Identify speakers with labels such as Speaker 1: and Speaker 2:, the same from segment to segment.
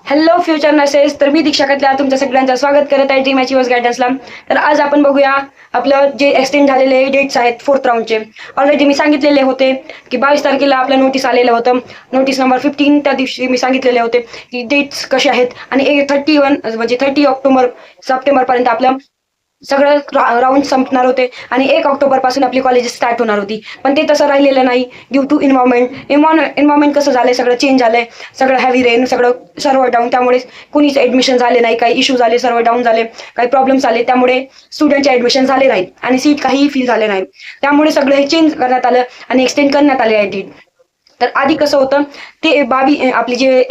Speaker 1: Hello future nurses. तर मी दीक्षा कतला तुमचं सगळ्यांचं स्वागत करत आहे ड्रीम अचिव्हर्स गायडन्सला. तर आज आपण बघूया आपलं जे एक्सटेंड झालेले डेट्स आहेत 4th राऊंडचे. ऑलरेडी मी सांगितलेले होते की 22 तारखेला आपलं नोटीस आलेलं होतं, नोटीस नंबर 15. त्या दिवशी मी सांगितलेले होते की डेट्स कसे आहेत आणि 31 म्हणजे 30 सप्टेंबरपर्यंत आपलं सगळं राऊंड संपणार होते आणि 1 ऑक्टोबर पासून आपली कॉलेजेस स्टार्ट होणार होती. पण ते तसं राहिलेलं नाही ड्यू टू एन्व्हायरमेंट कसं झालंय, सगळं चेंज झालंय, सगळं हॅवी रेन, सगळं सर्व्हर डाऊन. त्यामुळे कुणीच ऍडमिशन झाले नाही, काही इश्यू झाले, सर्व्हर डाऊन झाले, काही प्रॉब्लेम्स आले, त्यामुळे स्टुडंटचे ऍडमिशन झाले नाहीत आणि सीट काहीही फिल झाले नाही. त्यामुळे सगळं हे चेंज करण्यात आलं आणि एक्सटेंड करण्यात आले आहे डेट. तर आधी कसं होतं ते आपली जे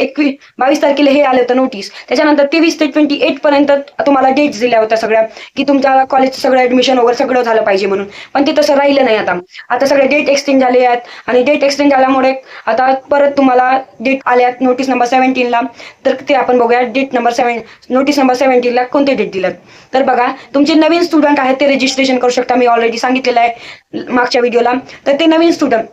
Speaker 1: 22 तारखेला हे आलं होतं नोटीस, त्याच्यानंतर 23 ते 28 पर्यंत तुम्हाला डेट्स दिल्या होत्या सगळ्या की तुमच्या कॉलेजचं सगळं ऍडमिशन वगैरे सगळं झालं पाहिजे म्हणून. पण ते तसं राहिलं नाही. आता सगळे डेट एक्सटेंड झाले आहेत आणि डेट एक्सटेंड झाल्यामुळे आता परत तुम्हाला डेट आल्यात नोटीस नंबर 17ला. तर ते आपण बघूया नोटीस नंबर 17ला कोणते डेट दिल्यात. तर बघा, तुमचे नवीन स्टुडंट आहेत ते रजिस्ट्रेशन करू शकता. मी ऑलरेडी सांगितलेलं आहे मागच्या व्हिडिओला. तर ते नवीन स्टुडंट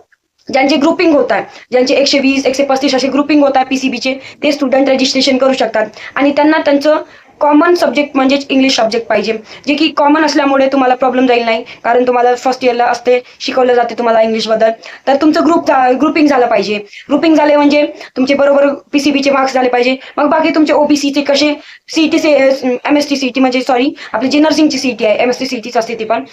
Speaker 1: ज्यांचे ग्रुपिंग होत आहे, ज्यांचे 120 135 असे ग्रुपिंग होत आहे पीसीबीचे, ते स्टुडंट रजिस्ट्रेशन करू शकतात. आणि त्यांना त्यांचं कॉमन सब्जेक्ट म्हणजेच इंग्लिश सब्जेक्ट पाहिजे, जे की कॉमन असल्यामुळे तुम्हाला प्रॉब्लेम जाईल नाही, कारण तुम्हाला फर्स्ट इयरला असते शिकवलं जाते तुम्हाला इंग्लिशबद्दल. तर तुमचं ग्रुपिंग झालं पाहिजे. ग्रुपिंग झाले म्हणजे तुमचे बरोबर पीसीबीचे मार्क्स झाले पाहिजे. मग बाकी तुमचे ओबीसीचे कसे सीईटी एमएसटी सीईटी म्हणजे सॉरी आपली जी नर्सिंगची सीईटी आहे एमएसटी सीईटीच असते ती पण.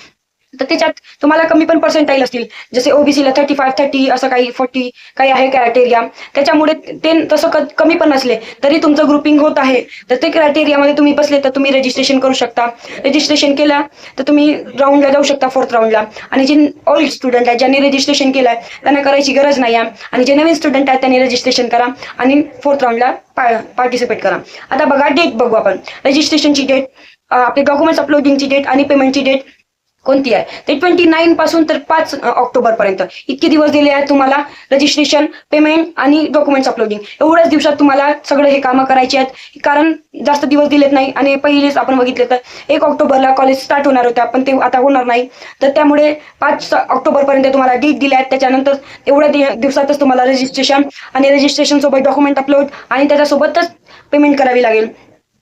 Speaker 1: तर त्याच्यात तुम्हाला कमी पण पर्सेंटाईल असतील, जसे ओबीसीला 35 30 असं काही 40 काही आहे क्रायटेरिया. त्याच्यामुळे ते तसं कमी पण नसले तरी तुमचं ग्रुपिंग होत आहे, तर ते क्रायटेरियामध्ये तुम्ही बसले तर तुम्ही रजिस्ट्रेशन करू शकता. रजिस्ट्रेशन केलं तर तुम्ही राऊंडला जाऊ शकता 4th राऊंडला. आणि जे ओल्ड स्टुडंट आहेत ज्यांनी रजिस्ट्रेशन केलं आहे त्यांना करायची गरज नाही आहे. आणि जे नवीन स्टुडंट आहेत त्यांनी रजिस्ट्रेशन करा आणि 4th राऊंडला पार्टिसिपेट करा. आता बघा डेट बघू आपण. रजिस्ट्रेशनची डेट, आपले डॉक्युमेंट्स अपलोडिंगची डेट आणि पेमेंटची डेट कोणती आहे ते 29 पासून तर 5 ऑक्टोबर पर्यंत इतके दिवस दिले आहेत तुम्हाला. रजिस्ट्रेशन, पेमेंट आणि डॉक्युमेंट्स अपलोडिंग एवढ्याच दिवसात तुम्हाला सगळं हे कामं करायची आहेत, कारण जास्त दिवस दिलेत नाही. आणि पहिलेच आपण बघितलं तर 1 ऑक्टोबरला कॉलेज स्टार्ट होणार होत्या, पण ते आता होणार नाही. तर त्यामुळे 5 ऑक्टोबर पर्यंत तुम्हाला डेट दिल्या आहेत. त्याच्यानंतर एवढ्या दिवसातच तुम्हाला रजिस्ट्रेशन आणि रजिस्ट्रेशन सोबत डॉक्युमेंट अपलोड आणि त्याच्यासोबतच पेमेंट करावी लागेल.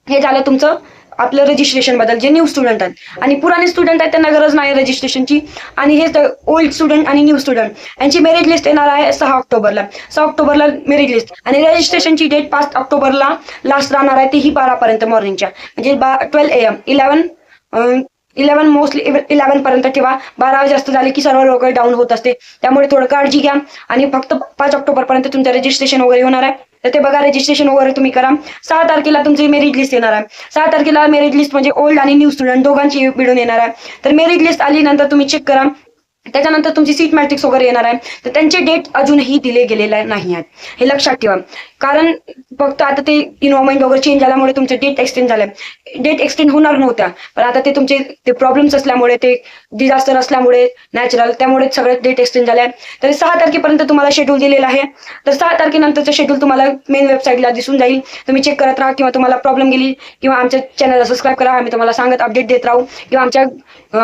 Speaker 1: हे झालं तुमचं आपलं रजिस्ट्रेशन बद्दल जे न्यू स्टुडंट आहेत. आणि पुराणे स्टुडंट आहेत त्यांना गरज नाही रजिस्ट्रेशनची. आणि हे ओल्ड स्टुडंट आणि न्यू स्टुडंट यांची मेरिट लिस्ट येणार आहे 6 ऑक्टोबरला. 6 ऑक्टोबरला मेरिट लिस्ट आणि रजिस्ट्रेशनची डेट 5 ऑक्टोबरला लास्ट राहणार आहे, तीही 12 पर्यंत मॉर्निंगच्या, म्हणजे 12 AM 11 मोस्टली 11 पर्यंत ठेवा. 12 जास्त झाले की सर्व्हर वगैरे डाऊन होत असते, त्यामुळे थोडं काळजी घ्या. आणि फक्त 5 ऑक्टोबर पर्यंत तुमचं रजिस्ट्रेशन वगैरे होणार आहे. तर ते बघा, रजिस्ट्रेशन वगैरे तुम्ही करा. 6 तारखेला तुमची मेरिट लिस्ट येणार आहे. 6 तारखेला मेरिट लिस्ट म्हणजे ओल्ड आणि न्यू स्टुडंट दोघांची मिळून येणार आहे. तर मेरिट लिस्ट आली नंतर तुम्ही चेक करा. त्याच्यानंतर तुमची सीट मॅट्रिक्स वगैरे येणार आहे. तर त्यांचे डेट अजूनही दिले गेलेले नाही आहेत, हे लक्षात ठेवा. कारण फक्त आता ते इन्व्हायरमेंट वगैरे चेंज झाल्यामुळे तुमचे डेट एक्सटेंड झाले. डेट एक्सटेंड होणार नव्हत्या, पण आता ते तुमचे प्रॉब्लेम्स असल्यामुळे, ते डिझास्टर असल्यामुळे नॅचरल, त्यामुळे सगळे डेट एक्सटेंड झाले. तर 6 तारखेपर्यंत तुम्हाला शेड्यूल दिलेला आहे. तर 6 तारखेनंतरचं शेड्यूल तुम्हाला मेन वेबसाईटला दिसून जाईल. तुम्ही चेक करत राहा, किंवा तुम्हाला प्रॉब्लेम गेली किंवा आमच्या चॅनलला सबस्क्राईब करा. आम्ही तुम्हाला सांगत अपडेट देत राहू. किंवा आमच्या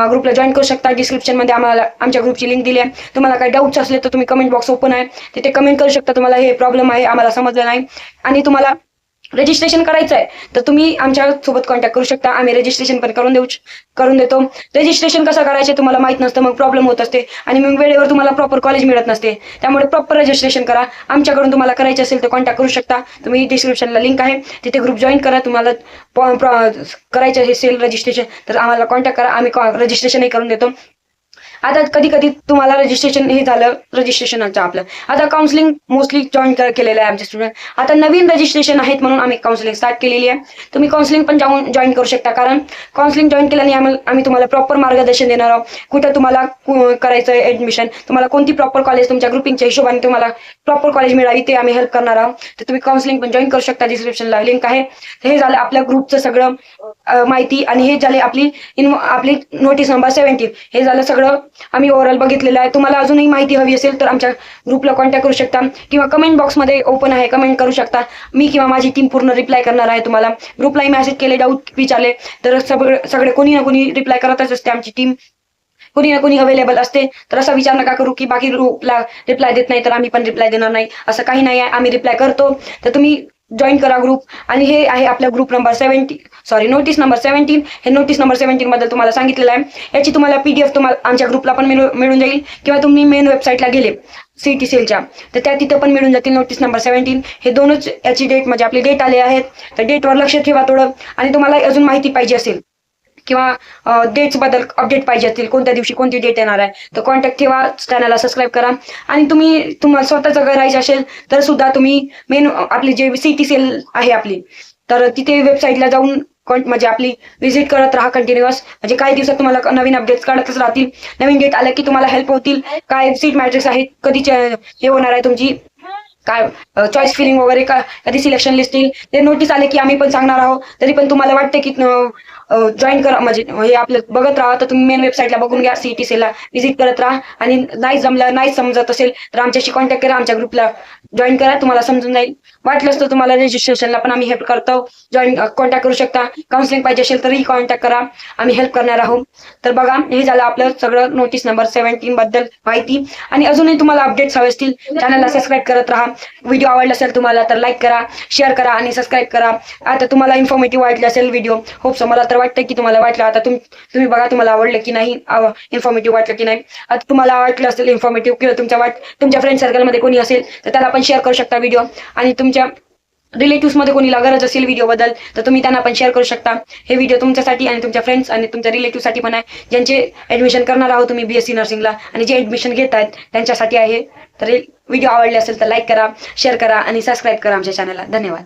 Speaker 1: ग्रुपला जॉईन करू शकता. डिस्क्रिप्शनमध्ये आमच्या ग्रुपची लिंक दिली आहे. तुम्हाला काही डाऊट्स असले तर तुम्ही कमेंट बॉक्स ओपन आहे, तिथे कमेंट करू शकता. तुम्हाला हे प्रॉब्लेम आहे, आम्हाला समजलं नाही आणि तुम्हाला रजिस्ट्रेशन करायचं आहे तर तुम्ही आमच्या सोबत कॉन्टॅक्ट करू शकता. आम्ही रजिस्ट्रेशन पण करून देतो. रजिस्ट्रेशन कसं करायचे तुम्हाला माहित नसतं, मग प्रॉब्लेम होत असते आणि मग वेळेवर तुम्हाला प्रॉपर कॉलेज मिळत नसते. त्यामुळे प्रॉपर रजिस्ट्रेशन करा. आमच्याकडून तुम्हाला करायचे असेल तर कॉन्टॅक्ट करू शकता. तुम्ही डिस्क्रिप्शनला लिंक आहे, तिथे ग्रुप जॉईन करा. तुम्हाला करायचं असेल रजिस्ट्रेशन तर आम्हाला कॉन्टॅक्ट करा, आम्ही रजिस्ट्रेशनही करून देतो. आता कधी कधी तुम्हाला रजिस्ट्रेशन हे झालं रजिस्ट्रेशनचं आपलं. आता काउन्सिलिंग मोस्टली जॉईन केलेलं आहे आमचे स्टुडंट. आता नवीन रजिस्ट्रेशन आहेत म्हणून आम्ही काउन्सिलिंग स्टार्ट केलेली आहे. तुम्ही काउन्सिलिंग पण जॉईन करू शकता, कारण काउन्सिलिंग जॉईन केल्याने आम्ही तुम्हाला प्रॉपर मार्गदर्शन देणार आहोत. कुठं तुम्हाला करायचं आहे ऍडमिशन, तुम्हाला कोणती प्रॉपर कॉलेज तुमच्या ग्रुपिंगच्या हिशोबाने तुम्हाला प्रॉपर कॉलेज मिळावी ते आम्ही हेल्प करणार आहोत. तर तुम्ही काउन्सिलिंग पण जॉईन करू शकता. डिस्क्रिप्शनला लिंक आहे. हे झालं आपल्या ग्रुपचं सगळं माहिती. आणि हे झाले आपली नोटीस नंबर 17. हे झालं सगळं आम्ही ओव्हरऑल बघितलेलं आहे. तुम्हाला अजूनही माहिती हवी असेल तर आमच्या ग्रुपला कॉन्टॅक्ट करू शकता, किंवा कमेंट बॉक्समध्ये ओपन आहे, कमेंट करू शकता. मी किंवा माझी टीम पूर्ण रिप्लाय करणार आहे तुम्हाला. ग्रुपलाही मेसेज केले, डाऊट विचारले तर सगळे कोणी ना कोणी रिप्लाय करतच असते. आमची टीम कोणी ना कोणी अवेलेबल असते. तर असा विचार नका करू की बाकी ग्रुपला रिप्लाय देत नाही तर आम्ही पण रिप्लाय देणार नाही, असं काही नाही आहे. आम्ही रिप्लाय करतो. तर तुम्ही जॉईन करा ग्रुप. आणि हे आहे आपला ग्रुप नंबर 17, नोटीस नंबर 17. हे नोटीस नंबर 17 बद्दल तुम्हाला सांगितलेलं आहे. याची तुम्हाला PDF तुम्हाला आमच्या ग्रुपला पण मिळून जाईल, किंवा तुम्ही मेन वेबसाईटला गेले सिटी सेलच्या तर त्या तिथं पण मिळून जातील नोटीस नंबर 17. हे दोनच याची डेट म्हणजे आपली डेट आले आहेत. तर डेटवर लक्ष ठेवा थोडं. आणि तुम्हाला अजून माहिती पाहिजे असेल किंवा डेट्स बद्दल अपडेट पाहिजे असतील, कोणत्या दिवशी कोणती डेट येणार आहे, तर कॉन्टॅक्ट ठेवा, चॅनलला सबस्क्राईब करा. आणि तुम्हाला स्वतःचं घर राहायचं असेल तर सुद्धा तुम्ही मेन आपली जे सिटी सेल आहे आपली, तर तिथे वेबसाईटला जाऊन म्हणजे आपली व्हिजिट करत राहा कंटिन्युअस. म्हणजे काही दिवसात तुम्हाला नवीन अपडेट्स काढतच राहतील. नवीन डेट आल्या की तुम्हाला हेल्प होतील. काय सीट मॅट्रिक्स आहे, कधी हे होणार आहे तुमची, काय चॉईस फिलिंग वगैरे, कधी सिलेक्शन लिस्ट येईल, ते नोटीस आले की आम्ही पण सांगणार आहोत. तरी पण तुम्हाला वाटतं की जॉईन करा, म्हणजे हे आपलं बघत राहा, तर तुम्ही मेन वेबसाईटला बघून घ्या, सिटी सेलला व्हिजिट करत राहा. आणि नाही समजत असेल तर आमच्याशी कॉन्टॅक्ट करा, आमच्या ग्रुपला जॉईन करा, तुम्हाला समजून जाईल. वाटलंच तर तुम्हाला रजिस्ट्रेशनला पण आम्ही हेल्प करतो, कॉन्टॅक्ट करू शकता. काउन्सिलिंग पाहिजे असेल तरी कॉन्टॅक्ट करा, आम्ही हेल्प करणार आहोत. तर बघा, हे झालं आपलं सगळं नोटीस नंबर 17 बद्दल माहिती. आणि अजूनही तुम्हाला अपडेट्स हवे असतील, चॅनलला सबस्क्राईब करत राहा. व्हिडिओ आवडला असेल तुम्हाला तर लाईक करा, शेअर करा आणि सबस्क्राईब करा. आता तुम्हाला इन्फॉर्मेटिव्ह वाटलं असेल व्हिडिओ, होप सो. मला तर वाटतं की तुम्हाला वाटलं. आता तुम्ही बघा, तुम्हाला आवडलं की नाही, इन्फॉर्मेटिव्ह वाटलं की नाही. आता तुम्हाला वाटलं असेल इन्फॉर्मेटिव्ह, किंवा तुमच्या फ्रेंड सर्कलमध्ये कोणी असेल तर त्याला पण शेअर करू शकता व्हिडिओ. आणि तुमच्या रिलेटिव्हमध्ये कोणीला गरज असेल व्हिडिओ बद्दल तर तुम्ही त्यांना पण शेअर करू शकता. हे व्हिडिओ तुमच्यासाठी आणि तुमच्या फ्रेंड्स आणि तुमच्या रिलेटिव्हसाठी पण आहे, ज्यांचे ऍडमिशन करणार आहोत तुम्ही BSc नर्सिंगला, आणि जे ऍडमिशन घेत आहेत त्यांच्यासाठी आहे. तर व्हिडिओ आवडले असेल तर लाईक करा, शेअर करा आणि सबस्क्राईब करा आमच्या चॅनलला. धन्यवाद.